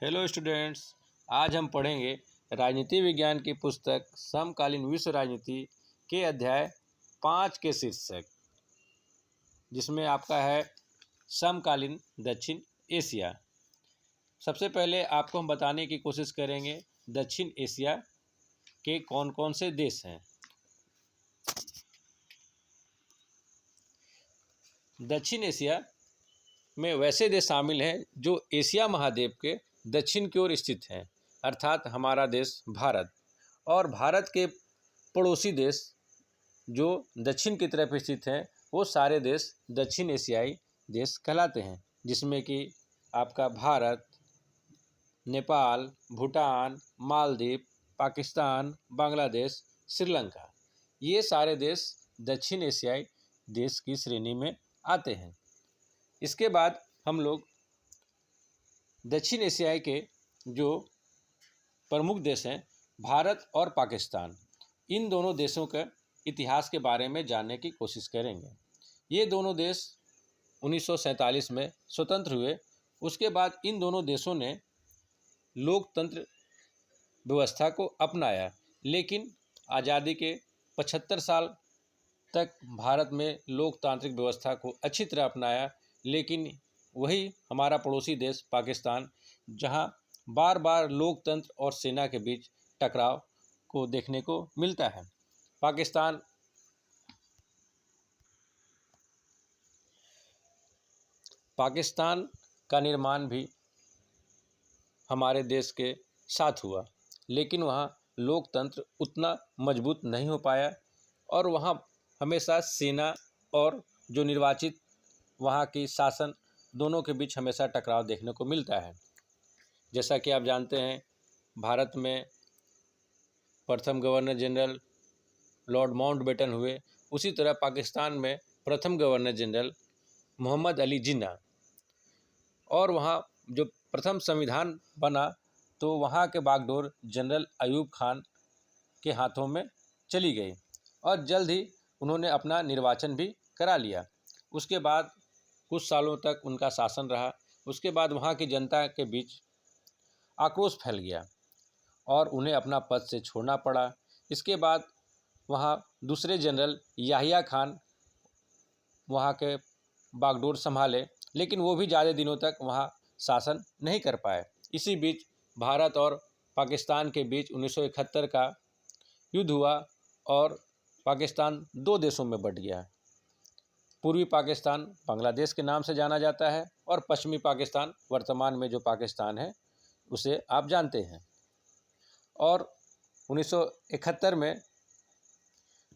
Hello students, आज हम पढ़ेंगे राजनीति विज्ञान की पुस्तक समकालीन विश्व राजनीति के अध्याय 5 के शीर्षक, जिसमें आपका है समकालीन दक्षिण एशिया। सबसे पहले आपको हम बताने की कोशिश करेंगे दक्षिण एशिया के कौन कौन से देश हैं। दक्षिण एशिया में वैसे देश शामिल हैं जो एशिया महाद्वीप के दक्षिण की ओर स्थित हैं, अर्थात हमारा देश भारत, और भारत के पड़ोसी देश जो दक्षिण की तरफ स्थित हैं वो सारे देश दक्षिण एशियाई देश कहलाते हैं, जिसमें कि आपका भारत, नेपाल, भूटान, मालदीव, पाकिस्तान, बांग्लादेश, श्रीलंका, ये सारे देश दक्षिण एशियाई देश की श्रेणी में आते हैं। इसके बाद हम लोग दक्षिण एशियाई के जो प्रमुख देश हैं भारत और पाकिस्तान, इन दोनों देशों के इतिहास के बारे में जानने की कोशिश करेंगे। ये दोनों देश 1947 में स्वतंत्र हुए। उसके बाद इन दोनों देशों ने लोकतंत्र व्यवस्था को अपनाया, लेकिन आज़ादी के 75 साल तक भारत में लोकतांत्रिक व्यवस्था को अच्छी तरह अपनाया, लेकिन वही हमारा पड़ोसी देश पाकिस्तान, जहां बार बार लोकतंत्र और सेना के बीच टकराव को देखने को मिलता है। पाकिस्तान का निर्माण भी हमारे देश के साथ हुआ, लेकिन वहाँ लोकतंत्र उतना मजबूत नहीं हो पाया और वहाँ हमेशा सेना और जो निर्वाचित वहाँ की शासन दोनों के बीच हमेशा टकराव देखने को मिलता है। जैसा कि आप जानते हैं, भारत में प्रथम गवर्नर जनरल लॉर्ड माउंटबेटन हुए, उसी तरह पाकिस्तान में प्रथम गवर्नर जनरल मोहम्मद अली जिन्ना, और वहाँ जो प्रथम संविधान बना तो वहाँ के बागडोर जनरल अयूब खान के हाथों में चली गई और जल्द ही उन्होंने अपना निर्वाचन भी करा लिया। उसके बाद कुछ सालों तक उनका शासन रहा। उसके बाद वहाँ की जनता के बीच आक्रोश फैल गया और उन्हें अपना पद से छोड़ना पड़ा। इसके बाद वहाँ दूसरे जनरल याहिया खान वहाँ के बागडोर संभाले, लेकिन वो भी ज़्यादा दिनों तक वहाँ शासन नहीं कर पाए। इसी बीच भारत और पाकिस्तान के बीच 1971 का युद्ध हुआ और पाकिस्तान दो देशों में बंट गया। पूर्वी पाकिस्तान बांग्लादेश के नाम से जाना जाता है और पश्चिमी पाकिस्तान वर्तमान में जो पाकिस्तान है उसे आप जानते हैं। और 1971 में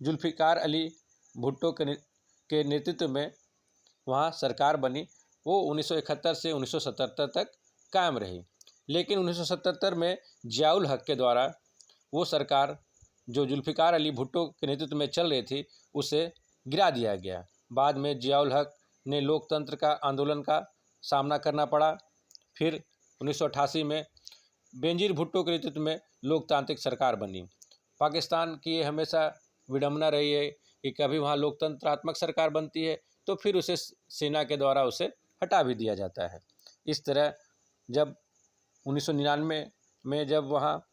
जुल्फ़िकार अली भुट्टो के नेतृत्व में वहाँ सरकार बनी। वो 1971 से 1977 तक कायम रही, लेकिन 1977 में ज़ियाउल हक के द्वारा वो सरकार जो जुल्फ़िकार अली भुट्टो के नेतृत्व में चल रही थी उसे गिरा दिया गया। बाद में ज़ियाउल हक ने लोकतंत्र का आंदोलन का सामना करना पड़ा। फिर 1988 में बेनज़ीर भुट्टो के नेतृत्व में लोकतांत्रिक सरकार बनी। पाकिस्तान की ये हमेशा विडंबना रही है कि कभी वहाँ लोकतंत्रात्मक सरकार बनती है तो फिर उसे सेना के द्वारा उसे हटा भी दिया जाता है। इस तरह जब 1999 में जब वहाँ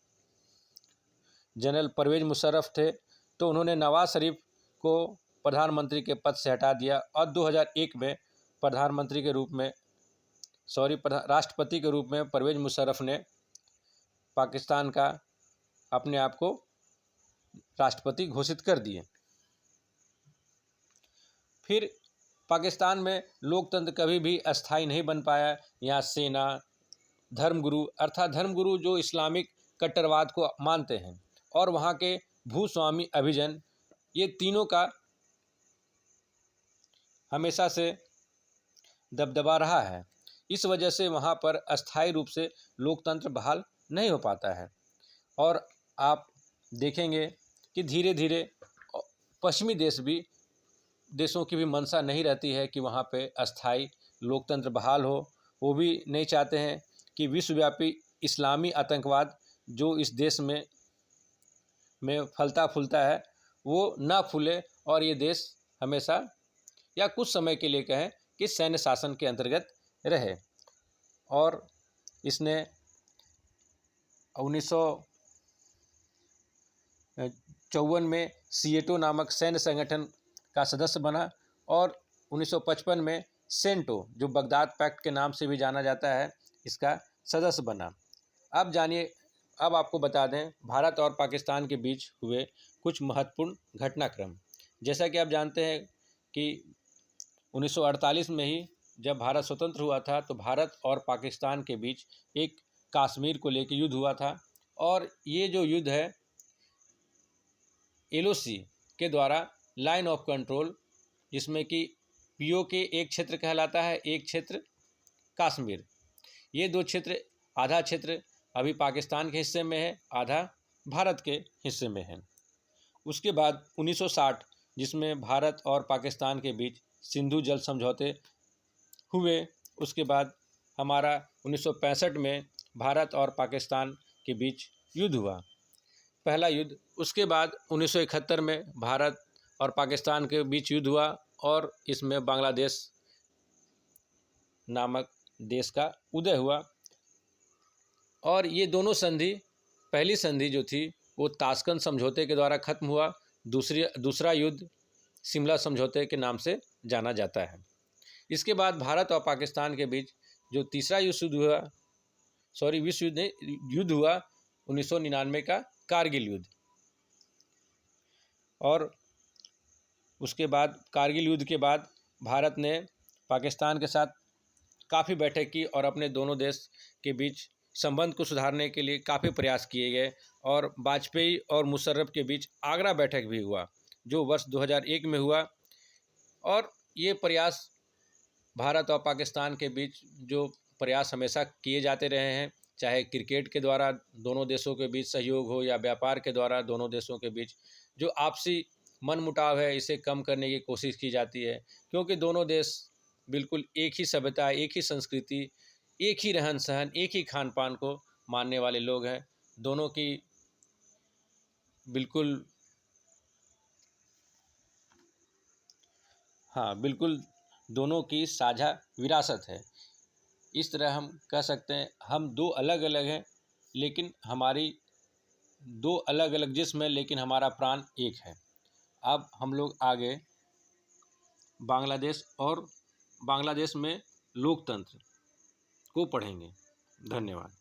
जनरल परवेज़ मुशर्रफ थे तो उन्होंने नवाज शरीफ को प्रधानमंत्री के पद से हटा दिया और 2001 में राष्ट्रपति के रूप में परवेज़ मुशर्रफ ने पाकिस्तान का अपने आप को राष्ट्रपति घोषित कर दिए। फिर पाकिस्तान में लोकतंत्र कभी भी अस्थायी नहीं बन पाया। यहाँ सेना, धर्मगुरु अर्थात धर्मगुरु जो इस्लामिक कट्टरवाद को मानते हैं, और वहाँ के भूस्वामी अभिजन, ये तीनों का हमेशा से दबदबा रहा है। इस वजह से वहाँ पर अस्थायी रूप से लोकतंत्र बहाल नहीं हो पाता है। और आप देखेंगे कि धीरे धीरे पश्चिमी देशों की भी मंशा नहीं रहती है कि वहाँ पे अस्थायी लोकतंत्र बहाल हो। वो भी नहीं चाहते हैं कि विश्वव्यापी इस्लामी आतंकवाद जो इस देश में फलता फूलता है वो ना फूले और ये देश हमेशा या कुछ समय के लिए कहें कि सैन्य शासन के अंतर्गत रहे। और इसने 1954 में सीएटो नामक सैन्य संगठन का सदस्य बना और 1955 में सेंटो, जो बगदाद पैक्ट के नाम से भी जाना जाता है, इसका सदस्य बना। अब जानिए, अब आपको बता दें भारत और पाकिस्तान के बीच हुए कुछ महत्वपूर्ण घटनाक्रम। जैसा कि आप जानते हैं कि 1948 में ही जब भारत स्वतंत्र हुआ था तो भारत और पाकिस्तान के बीच एक कश्मीर को लेकर युद्ध हुआ था, और ये जो युद्ध है LOC के द्वारा लाइन ऑफ कंट्रोल, जिसमें कि POK एक क्षेत्र कहलाता है, एक क्षेत्र कश्मीर, ये दो क्षेत्र, आधा क्षेत्र अभी पाकिस्तान के हिस्से में है, आधा भारत के हिस्से में है। उसके बाद 1960 जिसमें भारत और पाकिस्तान के बीच सिंधु जल समझौते हुए। उसके बाद हमारा 1965 में भारत और पाकिस्तान के बीच युद्ध हुआ, पहला युद्ध। उसके बाद 1971 में भारत और पाकिस्तान के बीच युद्ध हुआ और इसमें बांग्लादेश नामक देश का उदय हुआ। और ये दोनों संधि, पहली संधि जो थी वो ताशकंद समझौते के द्वारा खत्म हुआ, दूसरा युद्ध शिमला समझौते के नाम से जाना जाता है। इसके बाद भारत और पाकिस्तान के बीच जो तीसरा विश्व युद्ध हुआ 1999 का कारगिल युद्ध। और उसके बाद कारगिल युद्ध के बाद भारत ने पाकिस्तान के साथ काफ़ी बैठक की और अपने दोनों देश के बीच संबंध को सुधारने के लिए काफ़ी प्रयास किए गए, और वाजपेयी और मुशर्रफ के बीच आगरा बैठक भी हुआ जो वर्ष 2001 में हुआ। और ये प्रयास भारत और पाकिस्तान के बीच जो प्रयास हमेशा किए जाते रहे हैं, चाहे क्रिकेट के द्वारा दोनों देशों के बीच सहयोग हो या व्यापार के द्वारा दोनों देशों के बीच जो आपसी मनमुटाव है इसे कम करने की कोशिश की जाती है, क्योंकि दोनों देश बिल्कुल एक ही सभ्यता, एक ही संस्कृति, एक ही रहन सहन, एक ही खान पान को मानने वाले लोग हैं। दोनों की बिल्कुल दोनों की साझा विरासत है। इस तरह हम कह सकते हैं हम दो अलग अलग हैं, लेकिन हमारी दो अलग अलग जिस्म है, लेकिन हमारा प्राण एक है। अब हम लोग आगे बांग्लादेश और बांग्लादेश में लोकतंत्र को पढ़ेंगे। धन्यवाद।